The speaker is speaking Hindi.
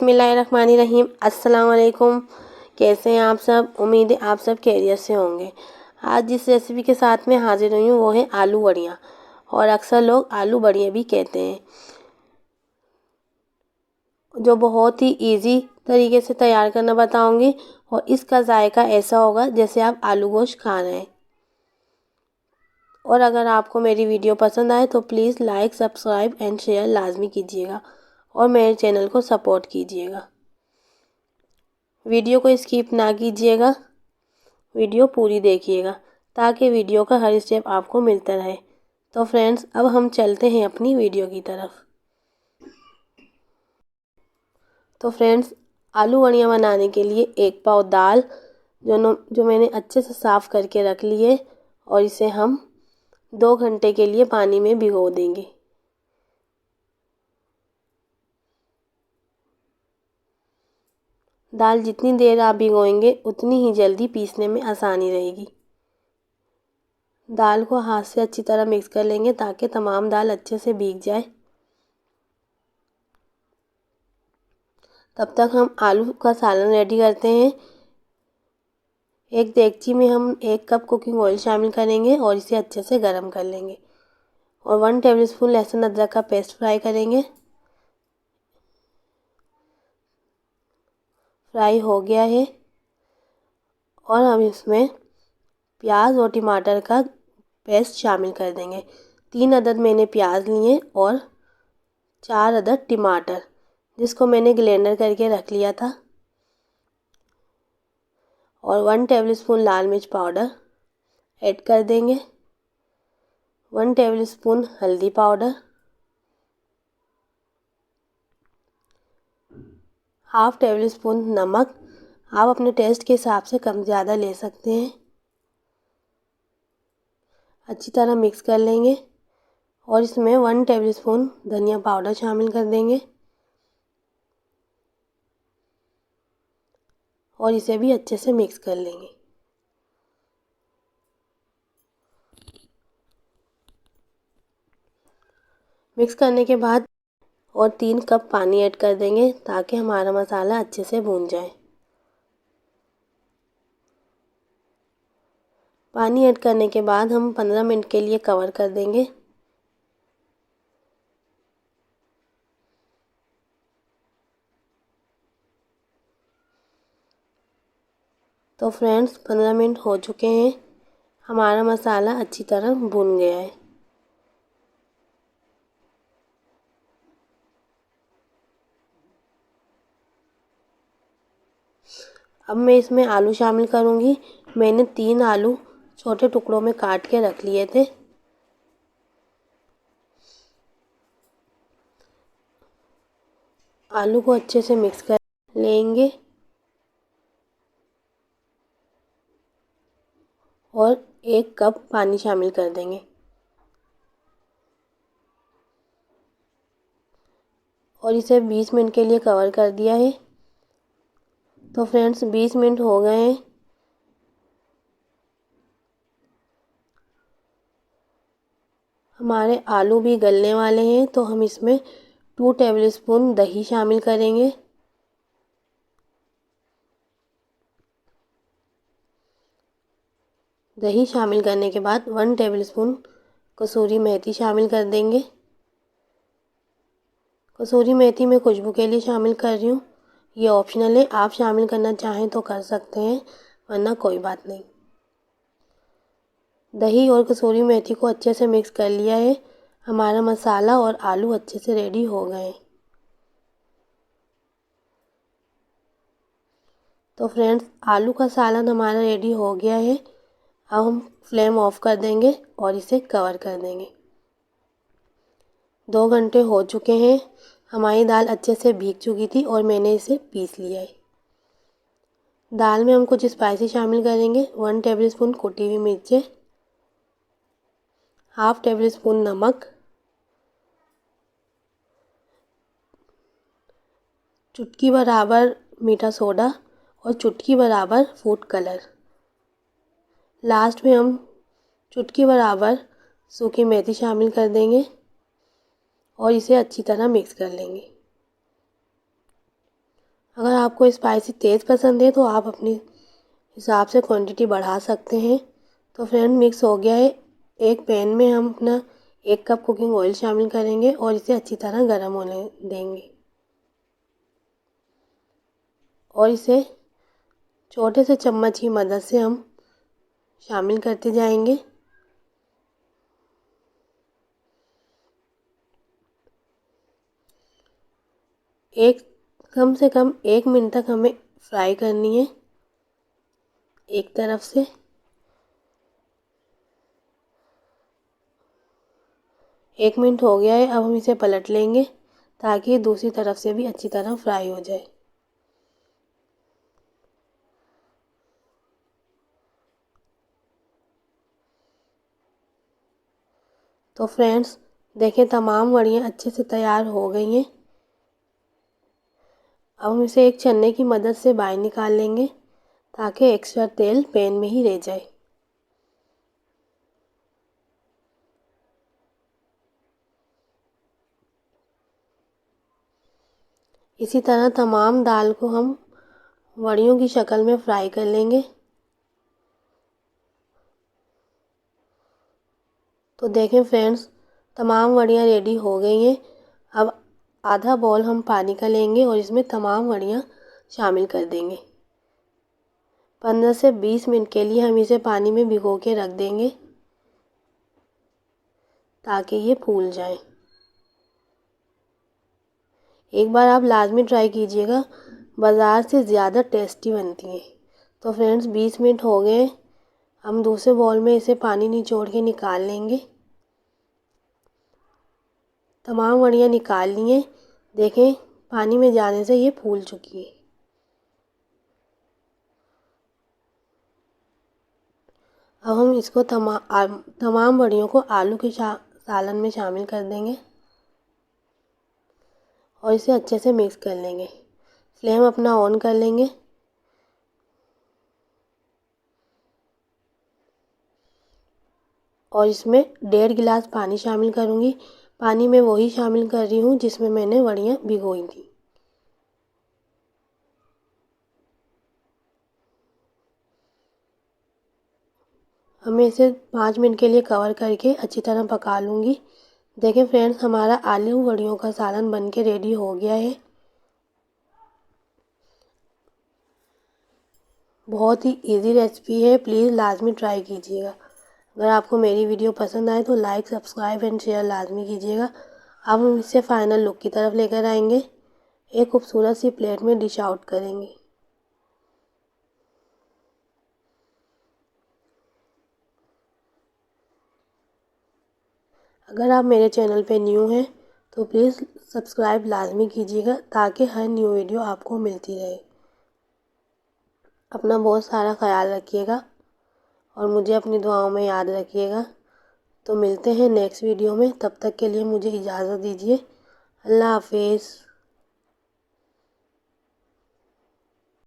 बिस्मिल्लाहिर्रहमानिर्रहीम। अस्सलाम वालेकुम। कैसे हैं आप सब? उम्मीद है आप सब खैरियत से होंगे। आज जिस रेसिपी के साथ में हाजिर हुई हूँ वो है आलू बड़ियाँ, और अक्सर लोग आलू बड़ियाँ भी कहते हैं, जो बहुत ही इजी तरीके से तैयार करना बताऊंगी। और इसका जायका ऐसा होगा जैसे आप आलू गोश्त खा रहे हैं। और अगर आपको मेरी वीडियो पसंद आए तो please like, subscribe and share लाजमी कीजिएगा और मेरे चैनल को सपोर्ट कीजिएगा। वीडियो को स्किप ना कीजिएगा, वीडियो पूरी देखिएगा ताकि वीडियो का हर स्टेप आपको मिलता रहे। तो फ्रेंड्स, अब हम चलते हैं अपनी वीडियो की तरफ। तो फ्रेंड्स, आलू बड़ियाँ बनाने के लिए 1 पाव दाल जो मैंने अच्छे से साफ़ करके रख ली है, और इसे हम 2 घंटे के लिए पानी में भिगो देंगे। दाल जितनी देर आप भिगोएंगे उतनी ही जल्दी पीसने में आसानी रहेगी। दाल को हाथ से अच्छी तरह मिक्स कर लेंगे ताकि तमाम दाल अच्छे से भीग जाए। तब तक हम आलू का सालन रेडी करते हैं। एक देगची में हम 1 कप कुकिंग ऑयल शामिल करेंगे और इसे अच्छे से गर्म कर लेंगे, और 1 टेबलस्पून लहसुन अदरक का पेस्ट फ्राई करेंगे। फ्राई हो गया है, और हम इसमें प्याज और टमाटर का पेस्ट शामिल कर देंगे। 3 अदद मैंने प्याज लिए और 4 अदद टमाटर, जिसको मैंने ग्राइंडर करके रख लिया था, और 1 टेबलस्पून लाल मिर्च पाउडर ऐड कर देंगे। 1 टेबलस्पून हल्दी पाउडर, हाफ टेबलस्पून नमक। आप अपने टेस्ट के हिसाब से कम ज़्यादा ले सकते हैं। अच्छी तरह मिक्स कर लेंगे, और इसमें 1 टेबलस्पून धनिया पाउडर शामिल कर देंगे, और इसे भी अच्छे से मिक्स कर लेंगे। मिक्स करने के बाद और 3 कप पानी ऐड कर देंगे ताकि हमारा मसाला अच्छे से भून जाए। पानी ऐड करने के बाद हम 15 मिनट के लिए कवर कर देंगे। तो फ्रेंड्स, 15 मिनट हो चुके हैं। हमारा मसाला अच्छी तरह भून गया है। अब मैं इसमें आलू शामिल करूंगी। मैंने 3 आलू छोटे टुकड़ों में काट के रख लिए थे। आलू को अच्छे से मिक्स कर लेंगे, और 1 कप पानी शामिल कर देंगे, और इसे 20 मिनट के लिए कवर कर दिया है। तो फ्रेंड्स, 20 मिनट हो गए हैं। हमारे आलू भी गलने वाले हैं, तो हम इसमें 2 टेबलस्पून दही शामिल करेंगे। दही शामिल करने के बाद 1 टेबलस्पून कसूरी मेथी शामिल कर देंगे। कसूरी मेथी मैं खुशबू के लिए शामिल कर रही हूँ, ये ऑप्शनल है। आप शामिल करना चाहें तो कर सकते हैं, वरना कोई बात नहीं। दही और कसूरी मेथी को अच्छे से मिक्स कर लिया है। हमारा मसाला और आलू अच्छे से रेडी हो गए। तो फ्रेंड्स, आलू का सालन हमारा रेडी हो गया है। अब हम फ्लेम ऑफ कर देंगे और इसे कवर कर देंगे। 2 घंटे हो चुके हैं। हमारी दाल अच्छे से भीग चुकी थी और मैंने इसे पीस लिया है। दाल में हम कुछ स्पाइसी शामिल करेंगे। 1 टेबलस्पून कुटी हुई मिर्चें, हाफ टेबलस्पून नमक, चुटकी बराबर मीठा सोडा, और चुटकी बराबर फूड कलर। लास्ट में हम चुटकी बराबर सूखी मेथी शामिल कर देंगे, और इसे अच्छी तरह मिक्स कर लेंगे। अगर आपको स्पाइसी तेज़ पसंद है तो आप अपने हिसाब से क्वांटिटी बढ़ा सकते हैं। तो फ्रेंड मिक्स हो गया है। एक पैन में हम अपना 1 कप कुकिंग ऑयल शामिल करेंगे और इसे अच्छी तरह गर्म होने देंगे और इसे छोटे से चम्मच की मदद से हम शामिल करते जाएंगे। कम से कम 1 मिनट तक हमें फ्राई करनी है एक तरफ से। एक मिनट हो गया है। अब हम इसे पलट लेंगे ताकि दूसरी तरफ से भी अच्छी तरह फ्राई हो जाए। तो फ्रेंड्स देखें, तमाम वड़ियाँ अच्छे से तैयार हो गई हैं। अब हम इसे एक छन्ने की मदद से बाहर निकाल लेंगे ताकि एक्स्ट्रा तेल पैन में ही रह जाए। इसी तरह तमाम दाल को हम वड़ियों की शक्ल में फ्राई कर लेंगे। तो देखें फ्रेंड्स, तमाम वड़ियाँ रेडी हो गई हैं। अब आधा बाउल हम पानी का लेंगे और इसमें तमाम वड़ियाँ शामिल कर देंगे। 15 से 20 मिनट के लिए हम इसे पानी में भिगो के रख देंगे ताकि ये फूल जाए। एक बार आप लाजमी ट्राई कीजिएगा, बाज़ार से ज़्यादा टेस्टी बनती हैं। तो फ्रेंड्स 20 मिनट हो गए। हम दूसरे बाउल में इसे पानी निचोड़ के निकाल लेंगे। तमाम वड़ियाँ निकाल लिए। देखें, पानी में जाने से ये फूल चुकी है। अब हम इसको तमाम वड़ियों को आलू के सालन में शामिल कर देंगे और इसे अच्छे से मिक्स कर लेंगे। फ्लेम अपना ऑन कर लेंगे और इसमें 1.5 गिलास पानी शामिल करूँगी। पानी में वही शामिल कर रही हूँ जिसमें मैंने वड़ियाँ भिगोई थी। हमें इसे 5 मिनट के लिए कवर करके अच्छी तरह पका लूँगी। देखें फ्रेंड्स, हमारा आलू वड़ियों का सालन बन के रेडी हो गया है। बहुत ही इजी रेसिपी है, प्लीज़ लाजमी ट्राई कीजिएगा। अगर आपको मेरी वीडियो पसंद आए तो लाइक, सब्सक्राइब एंड शेयर लाजमी कीजिएगा। अब हम इसे फाइनल लुक की तरफ लेकर आएंगे। एक खूबसूरत सी प्लेट में डिश आउट करेंगे। अगर आप मेरे चैनल पे न्यू हैं तो प्लीज़ सब्सक्राइब लाजमी कीजिएगा ताकि हर न्यू वीडियो आपको मिलती रहे। अपना बहुत सारा ख्याल रखिएगा और मुझे अपनी दुआओं में याद रखिएगा। तो मिलते हैं नेक्स्ट वीडियो में, तब तक के लिए मुझे इजाज़त दीजिए। अल्लाह हाफिज़।